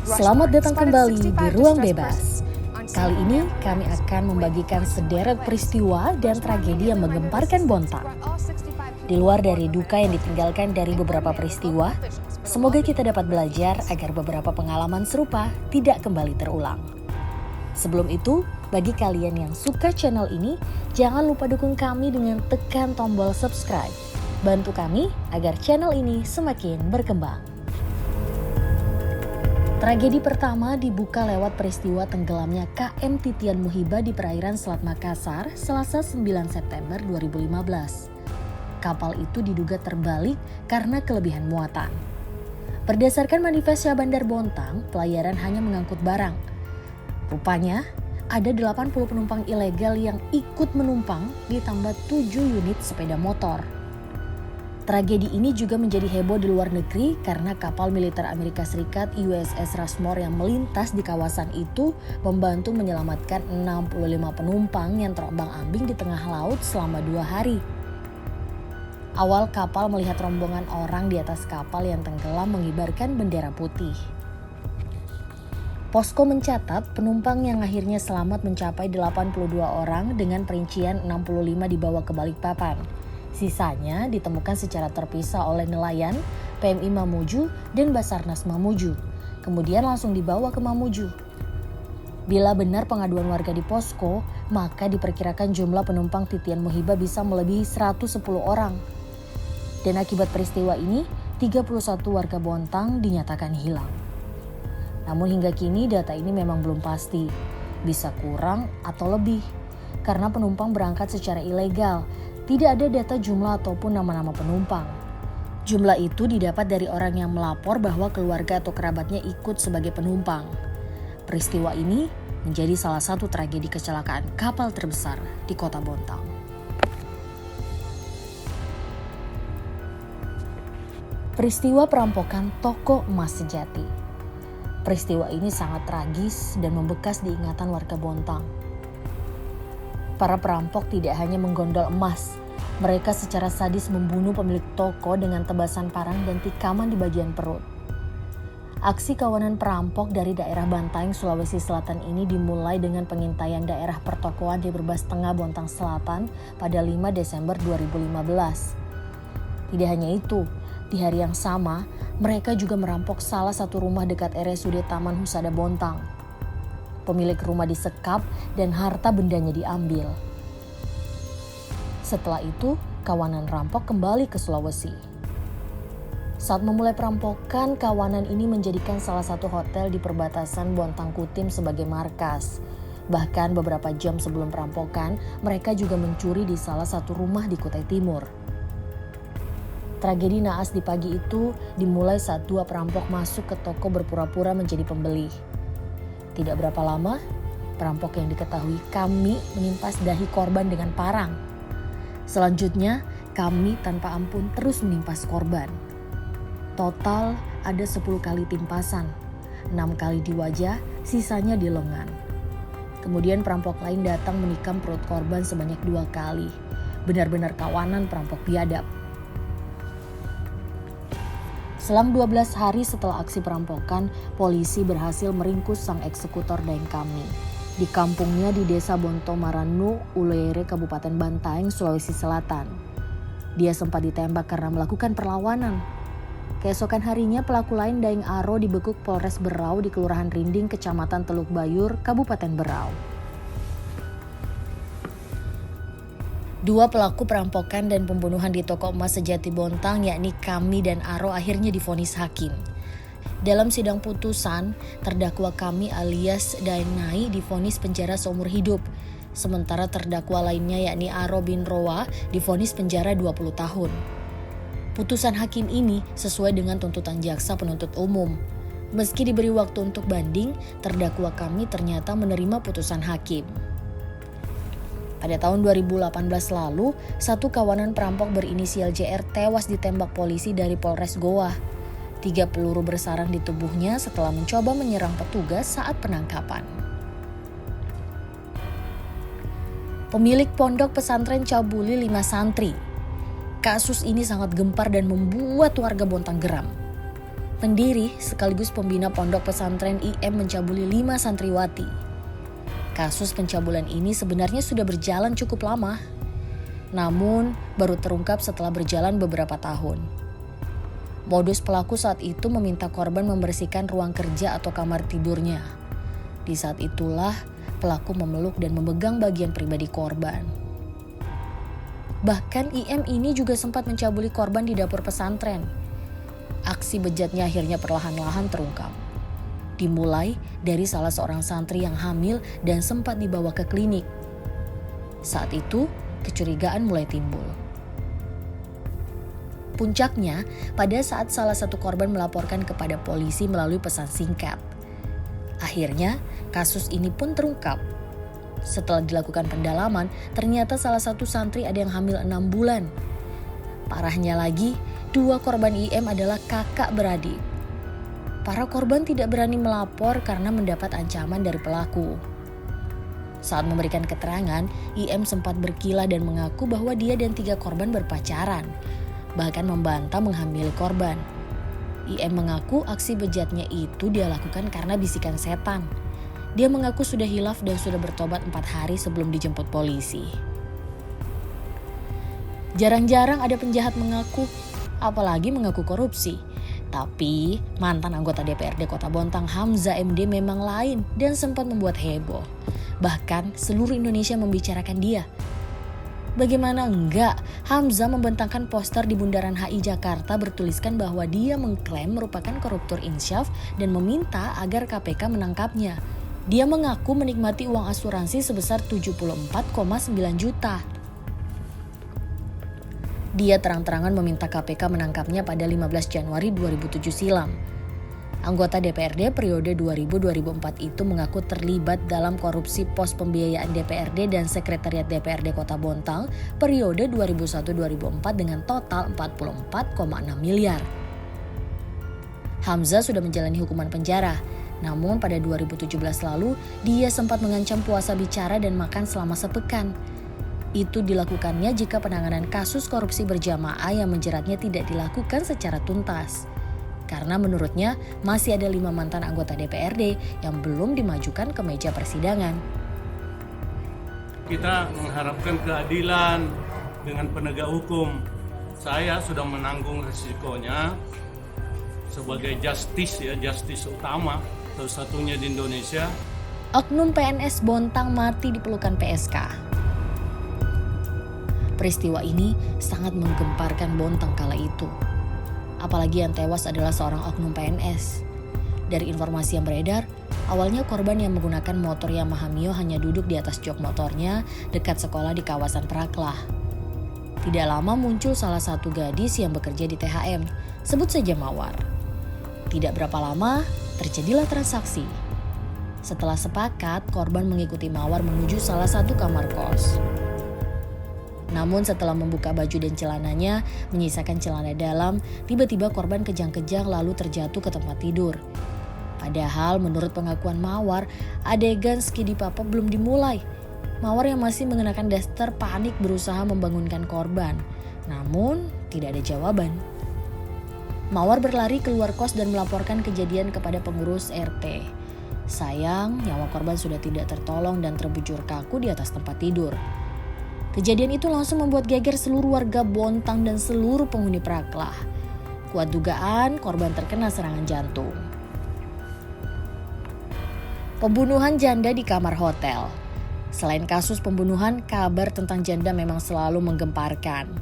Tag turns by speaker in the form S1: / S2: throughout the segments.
S1: Selamat datang kembali di Ruang Bebas. Kali ini kami akan membagikan sederet peristiwa dan tragedi yang menggemparkan Bontang. Di luar dari duka yang ditinggalkan dari beberapa peristiwa, semoga kita dapat belajar agar beberapa pengalaman serupa tidak kembali terulang. Sebelum itu, bagi kalian yang suka channel ini, jangan lupa dukung kami dengan tekan tombol subscribe. Bantu kami agar channel ini semakin berkembang. Tragedi pertama dibuka lewat peristiwa tenggelamnya KM Titian Muhibah di perairan Selat Makassar, Selasa 9 September 2015. Kapal itu diduga terbalik karena kelebihan muatan. Berdasarkan manifest Syah Bandar Bontang, pelayaran hanya mengangkut barang. Rupanya, ada 80 penumpang ilegal yang ikut menumpang ditambah 7 unit sepeda motor. Tragedi ini juga menjadi heboh di luar negeri karena kapal militer Amerika Serikat USS Rushmore yang melintas di kawasan itu membantu menyelamatkan 65 penumpang yang terombang-ambing di tengah laut selama 2 hari. Awal kapal melihat rombongan orang di atas kapal yang tenggelam mengibarkan bendera putih. Posko mencatat penumpang yang akhirnya selamat mencapai 82 orang dengan perincian 65 dibawa ke Balikpapan. Sisanya ditemukan secara terpisah oleh nelayan, PMI Mamuju, dan Basarnas Mamuju. Kemudian langsung dibawa ke Mamuju. Bila benar pengaduan warga di posko, maka diperkirakan jumlah penumpang Titian Muhibah bisa melebihi 110 orang. Dan akibat peristiwa ini, 31 warga Bontang dinyatakan hilang. Namun hingga kini data ini memang belum pasti, bisa kurang atau lebih, karena penumpang berangkat secara ilegal. Tidak ada data jumlah ataupun nama-nama penumpang. Jumlah itu didapat dari orang yang melapor bahwa keluarga atau kerabatnya ikut sebagai penumpang. Peristiwa ini menjadi salah satu tragedi kecelakaan kapal terbesar di kota Bontang. Peristiwa perampokan toko emas sejati. Peristiwa ini sangat tragis dan membekas di ingatan warga Bontang. Para perampok tidak hanya menggondol emas, mereka secara sadis membunuh pemilik toko dengan tebasan parang dan tikaman di bagian perut. Aksi kawanan perampok dari daerah Bantaeng, Sulawesi Selatan ini dimulai dengan pengintaian daerah pertokoan di Berbas Tengah, Bontang Selatan pada 5 Desember 2015. Tidak hanya itu, di hari yang sama, mereka juga merampok salah satu rumah dekat RSUD Taman Husada Bontang. Pemilik rumah disekap dan harta bendanya diambil. Setelah itu, kawanan rampok kembali ke Sulawesi. Saat memulai perampokan, kawanan ini menjadikan salah satu hotel di perbatasan Bontang Kutim sebagai markas. Bahkan beberapa jam sebelum perampokan, mereka juga mencuri di salah satu rumah di Kutai Timur. Tragedi naas di pagi itu dimulai saat 2 perampok masuk ke toko berpura-pura menjadi pembeli. Tidak berapa lama, perampok yang diketahui kami menimpas dahi korban dengan parang. Selanjutnya, kami tanpa ampun terus menimpas korban. Total ada 10 kali timpasan, 6 kali di wajah, sisanya di lengan. Kemudian perampok lain datang menikam perut korban sebanyak 2 kali. Benar-benar kawanan perampok biadab. Selang 12 hari setelah aksi perampokan, polisi berhasil meringkus sang eksekutor Daeng Kami di kampungnya di Desa Bontomaranu, Ulere, Kabupaten Bantaeng, Sulawesi Selatan. Dia sempat ditembak karena melakukan perlawanan. Keesokan harinya pelaku lain Daeng Aro dibekuk Polres Berau di Kelurahan Rinding, Kecamatan Teluk Bayur, Kabupaten Berau. 2 pelaku perampokan dan pembunuhan di toko emas sejati Bontang, yakni Kami dan Aro, akhirnya divonis hakim. Dalam sidang putusan, terdakwa Kami alias Daenai divonis penjara seumur hidup. Sementara terdakwa lainnya yakni Aro bin Roa divonis penjara 20 tahun. Putusan hakim ini sesuai dengan tuntutan jaksa penuntut umum. Meski diberi waktu untuk banding, terdakwa Kami ternyata menerima putusan hakim. Pada tahun 2018 lalu, satu kawanan perampok berinisial JR tewas ditembak polisi dari Polres Goa. 3 peluru bersarang di tubuhnya setelah mencoba menyerang petugas saat penangkapan. Pemilik pondok pesantren cabuli 5 santri. Kasus ini sangat gempar dan membuat warga Bontang geram. Pendiri sekaligus pembina pondok pesantren IM mencabuli 5 santriwati. Kasus pencabulan ini sebenarnya sudah berjalan cukup lama, namun baru terungkap setelah berjalan beberapa tahun. Modus pelaku saat itu meminta korban membersihkan ruang kerja atau kamar tidurnya. Di saat itulah pelaku memeluk dan memegang bagian pribadi korban. Bahkan IM ini juga sempat mencabuli korban di dapur pesantren. Aksi bejatnya akhirnya perlahan-lahan terungkap. Dimulai dari salah seorang santri yang hamil dan sempat dibawa ke klinik. Saat itu, kecurigaan mulai timbul. Puncaknya, pada saat salah satu korban melaporkan kepada polisi melalui pesan singkat. Akhirnya, kasus ini pun terungkap. Setelah dilakukan pendalaman, ternyata salah satu santri ada yang hamil 6 bulan. Parahnya lagi, 2 korban IM adalah kakak beradik. Para korban tidak berani melapor karena mendapat ancaman dari pelaku. Saat memberikan keterangan, IM sempat berkilah dan mengaku bahwa dia dan 3 korban berpacaran, bahkan membantah menghamili korban. IM mengaku aksi bejatnya itu dia lakukan karena bisikan setan. Dia mengaku sudah hilaf dan sudah bertobat 4 hari sebelum dijemput polisi. Jarang-jarang ada penjahat mengaku, apalagi mengaku korupsi. Tapi mantan anggota DPRD Kota Bontang Hamzah MD memang lain dan sempat membuat heboh. Bahkan seluruh Indonesia membicarakan dia. Bagaimana enggak, Hamzah membentangkan poster di Bundaran HI Jakarta bertuliskan bahwa dia mengklaim merupakan koruptor insyaf dan meminta agar KPK menangkapnya. Dia mengaku menikmati uang asuransi sebesar 74,9 juta. Dia terang-terangan meminta KPK menangkapnya pada 15 Januari 2007 silam. Anggota DPRD periode 2000-2004 itu mengaku terlibat dalam korupsi pos pembiayaan DPRD dan Sekretariat DPRD Kota Bontang periode 2001-2004 dengan total 44,6 miliar. Hamzah sudah menjalani hukuman penjara, namun pada 2017 lalu dia sempat mengancam puasa bicara dan makan selama sepekan. Itu dilakukannya jika penanganan kasus korupsi berjamaah yang menjeratnya tidak dilakukan secara tuntas. Karena menurutnya masih ada 5 mantan anggota DPRD yang belum dimajukan ke meja persidangan.
S2: Kita mengharapkan keadilan dengan penegak hukum. Saya sudah menanggung risikonya sebagai justice utama satu-satunya di Indonesia.
S1: Oknum PNS Bontang mati di pelukan PSK. Peristiwa ini sangat menggemparkan Bontang kala itu. Apalagi yang tewas adalah seorang oknum PNS. Dari informasi yang beredar, awalnya korban yang menggunakan motor Yamaha Mio hanya duduk di atas jok motornya dekat sekolah di kawasan Praklah. Tidak lama muncul salah satu gadis yang bekerja di THM, sebut saja Mawar. Tidak berapa lama, terjadilah transaksi. Setelah sepakat, korban mengikuti Mawar menuju salah satu kamar kos. Namun setelah membuka baju dan celananya, menyisakan celana dalam, tiba-tiba korban kejang-kejang lalu terjatuh ke tempat tidur. Padahal menurut pengakuan Mawar, adegan skidi papa belum dimulai. Mawar yang masih mengenakan daster panik berusaha membangunkan korban. Namun tidak ada jawaban. Mawar berlari keluar kos dan melaporkan kejadian kepada pengurus RT. Sayang, nyawa korban sudah tidak tertolong dan terbujur kaku di atas tempat tidur. Kejadian itu langsung membuat geger seluruh warga Bontang dan seluruh penghuni Praklah. Kuat dugaan korban terkena serangan jantung. Pembunuhan janda di kamar hotel. Selain kasus pembunuhan, kabar tentang janda memang selalu menggemparkan.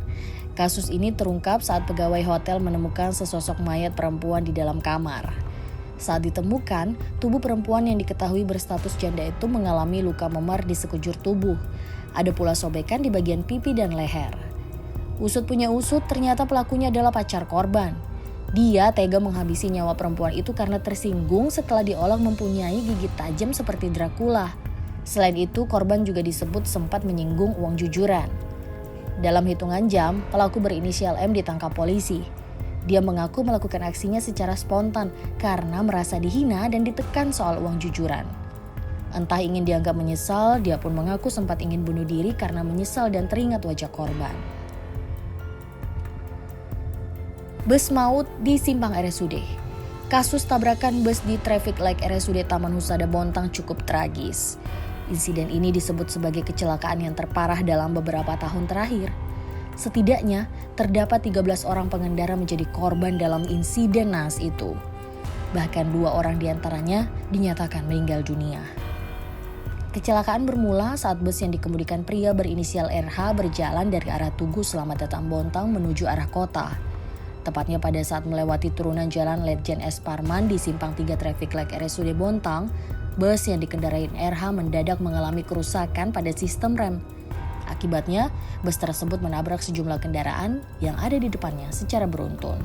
S1: Kasus ini terungkap saat pegawai hotel menemukan sesosok mayat perempuan di dalam kamar. Saat ditemukan, tubuh perempuan yang diketahui berstatus janda itu mengalami luka memar di sekujur tubuh. Ada pula sobekan di bagian pipi dan leher. Usut punya usut, ternyata pelakunya adalah pacar korban. Dia tega menghabisi nyawa perempuan itu karena tersinggung setelah diolah mempunyai gigi tajam seperti Dracula. Selain itu, korban juga disebut sempat menyinggung uang jujuran. Dalam hitungan jam, pelaku berinisial M ditangkap polisi. Dia mengaku melakukan aksinya secara spontan karena merasa dihina dan ditekan soal uang jujuran. Entah ingin dianggap menyesal, dia pun mengaku sempat ingin bunuh diri karena menyesal dan teringat wajah korban. Bus maut di simpang RSUD. Kasus tabrakan bus di traffic light RSUD Taman Husada Bontang cukup tragis. Insiden ini disebut sebagai kecelakaan yang terparah dalam beberapa tahun terakhir. Setidaknya terdapat 13 orang pengendara menjadi korban dalam insiden naas itu. Bahkan 2 orang diantaranya dinyatakan meninggal dunia. Kecelakaan bermula saat bus yang dikemudikan pria berinisial RH berjalan dari arah Tugu Selamat Datang Bontang menuju arah kota. Tepatnya pada saat melewati turunan jalan Ledjen S. Parman di Simpang 3 Traffic Light RSUD Bontang, bus yang dikendarai RH mendadak mengalami kerusakan pada sistem rem. Akibatnya, bus tersebut menabrak sejumlah kendaraan yang ada di depannya secara beruntun.